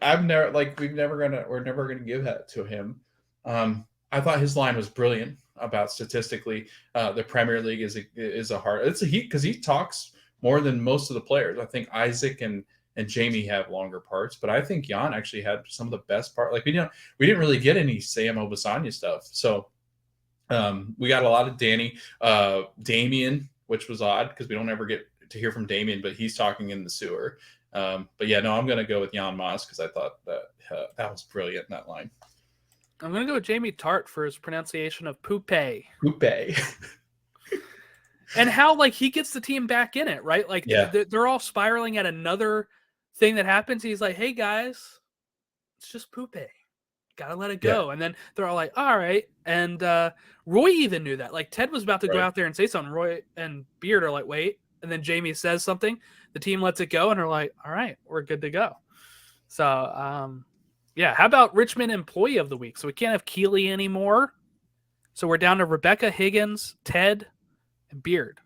gonna give that to him. I thought his line was brilliant about statistically the Premier League is a hard. It's a heat because he talks more than most of the players. I think Isaac and Jamie have longer parts, but I think Jan actually had some of the best part. Like we didn't really get any Sam Obasanya stuff, so we got a lot of Damien, which was odd because we don't ever get to hear from Damien, but he's talking in the sewer. But yeah, no, I'm gonna go with Jan Maas because I thought that was brilliant in that line. I'm gonna go with Jamie Tartt for his pronunciation of poupe. And how like he gets the team back in it, right? Like they're all spiraling at another thing that happens. He's like, hey guys, it's just poupe. Gotta let it go. And then they're all like, all right. And Roy even knew that. Like Ted was about to go out there and say something. Roy and Beard are like, wait. And then Jamie says something. The team lets it go and are like, all right, we're good to go. So how about Richmond Employee of the Week? So we can't have Keely anymore. So we're down to Rebecca, Higgins, Ted, and Beard.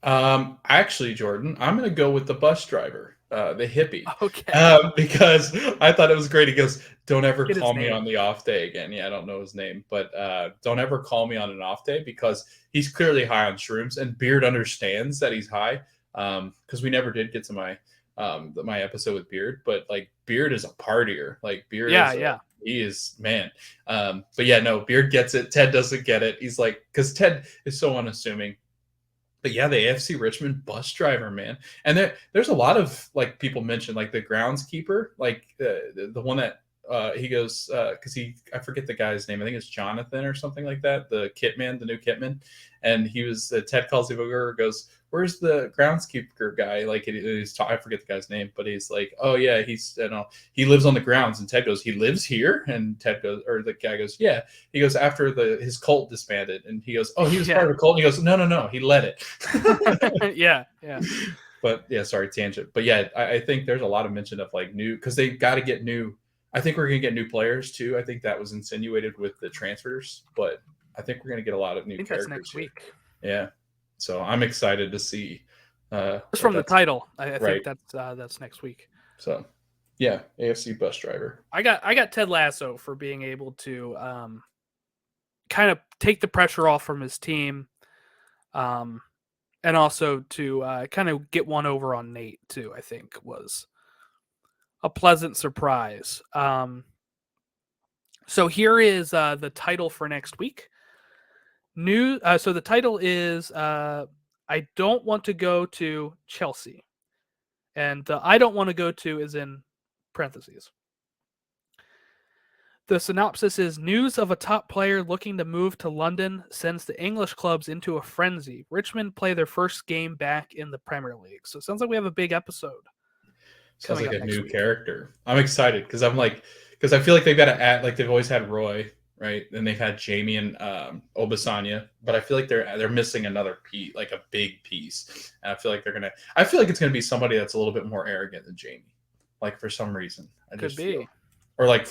Actually, Jordan, I'm going to go with the bus driver, the hippie. Okay. Because I thought it was great. He goes, don't ever call me on the off day again. Yeah, I don't know his name, but don't ever call me on an off day because he's clearly high on shrooms, and Beard understands that he's high. Because we never did get to my episode with Beard, but like Beard is a partier. Like Beard, he is, man. But yeah, no, Beard gets it. Ted doesn't get it. He's like, because Ted is so unassuming. But yeah, the AFC Richmond bus driver, man. And there's a lot of like people mention like the groundskeeper, like the one that he goes because I forget the guy's name. I think it's Jonathan or something like that. The kitman, the new kitman, and he was Ted calls him over, goes, where's the groundskeeper guy? Like I forget the guy's name, but he's like, oh yeah, he lives on the grounds. And Ted goes, he lives here? And Ted goes, or the guy goes, yeah. He goes, after his cult disbanded. And he goes, oh, he was part of a cult. And he goes, no, he led it. yeah. But yeah, sorry, tangent. But yeah, I think there's a lot of mention of like new, because they got to get new. I think we're going to get new players too. I think that was insinuated with the transfers, but I think we're going to get a lot of new characters. That's next week. Yeah. So I'm excited to see. Just from the title, I think that's next week. So, yeah, AFC bus driver. I got Ted Lasso for being able to kind of take the pressure off from his team, and also to kind of get one over on Nate too. I think was a pleasant surprise. So here is the title for next week. So the title is I don't want to go to Chelsea, and the I don't want to go to is in Parentheses. The synopsis is news of a top player looking to move to London sends the English clubs into a frenzy. Richmond play their first game back in the Premier League. So it sounds like we have a big episode. Sounds like a new week. character. I'm excited because I feel like they've got to add, like they've always had Roy, right? Then they've had Jamie and Obasanya, but I feel like they're missing another piece, like a big piece. And I feel like it's gonna be somebody that's a little bit more arrogant than Jamie, like for some reason. Could be. Or like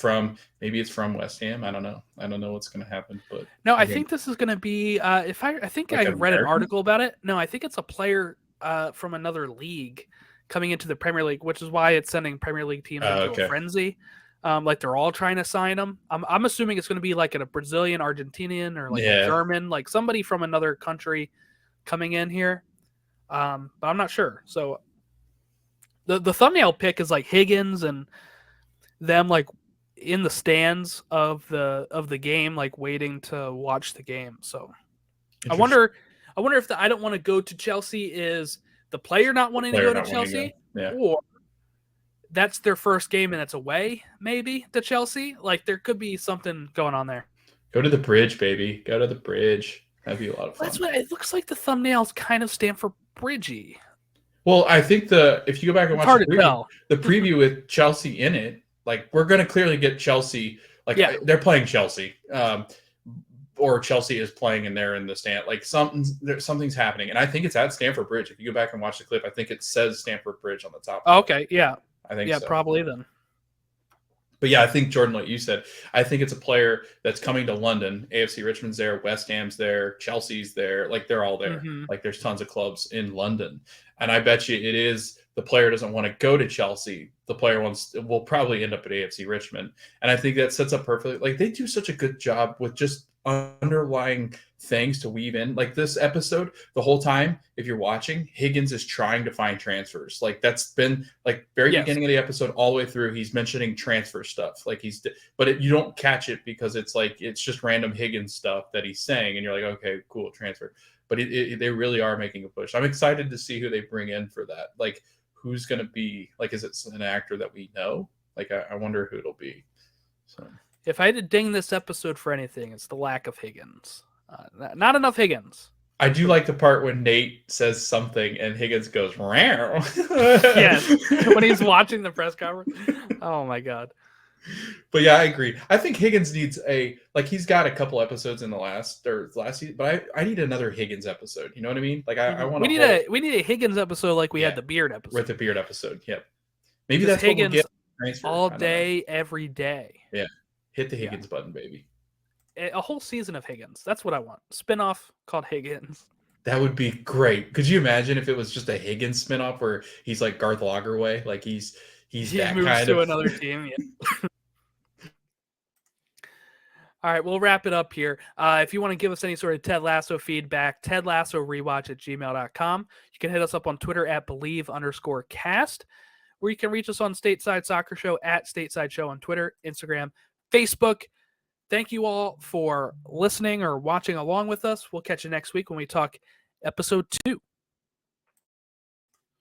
maybe it's from West Ham. I don't know. I don't know what's going to happen. But no, I think this is going to be. I think I read an article about it. No, I think it's a player from another league coming into the Premier League, which is why it's sending Premier League teams into a frenzy. Like they're all trying to sign him. I'm assuming it's going to be like a Brazilian, Argentinian, or like a German, like somebody from another country coming in here. But I'm not sure. So the thumbnail pic is like Higgins and them like in the stands of the game, like waiting to watch the game. So I wonder if the I don't want to go to Chelsea is the player not wanting to go to Chelsea, or that's their first game and it's away maybe to Chelsea. Like there could be something going on there. Go to the bridge, baby. Go to the bridge. That'd be a lot of fun. That's what it looks like. The thumbnails kind of stand for Bridgie. Well, I think if you go back and watch the preview with Chelsea in it, like we're going to clearly get Chelsea. Like they're playing Chelsea, or Chelsea is playing and they're in the stand. Like something's happening, and I think it's at Stamford Bridge. If you go back and watch the clip, I think it says Stamford Bridge on the top. Okay, yeah, I think so. Probably then. But yeah, I think Jordan, like you said, I think it's a player that's coming to London. AFC Richmond's there, West Ham's there, Chelsea's there. Like they're all there. Mm-hmm. Like there's tons of clubs in London, and I bet you it is. The player doesn't want to go to Chelsea. The player will probably end up at AFC Richmond. And I think that sets up perfectly. Like they do such a good job with just underlying things to weave in. Like this episode, the whole time, if you're watching, Higgins is trying to find transfers. Like that's been like beginning of the episode all the way through. He's mentioning transfer stuff. Like you don't catch it because it's like, it's just random Higgins stuff that he's saying. And you're like, okay, cool, transfer. But they really are making a push. I'm excited to see who they bring in for that. Like, who's going to be, like, is it an actor that we know? Like, I wonder who it'll be. So, if I had to ding this episode for anything, it's the lack of Higgins. Not enough Higgins. I do like the part when Nate says something and Higgins goes, "Meow." Yes, when he's watching the press conference. Oh, my God. But yeah, I agree. I think Higgins needs he's got a couple episodes in the last season, but I need another Higgins episode. You know what I mean? Like I want. We need a Higgins episode like we had the Beard episode. With the Beard episode, yep. Maybe that's Higgins what we'll get all day, every day. Yeah, hit the Higgins button, baby. A whole season of Higgins. That's what I want. Spinoff called Higgins. That would be great. Could you imagine if it was just a Higgins spinoff where he's like Garth Lagerwey, like he that moves kind to of another team. Yeah. All right, we'll wrap it up here. If you want to give us any sort of Ted Lasso feedback, tedlassorewatch@gmail.com. You can hit us up on Twitter at @believe_cast, or you can reach us on Stateside Soccer Show at Stateside Show on Twitter, Instagram, Facebook. Thank you all for listening or watching along with us. We'll catch you next week when we talk episode 2.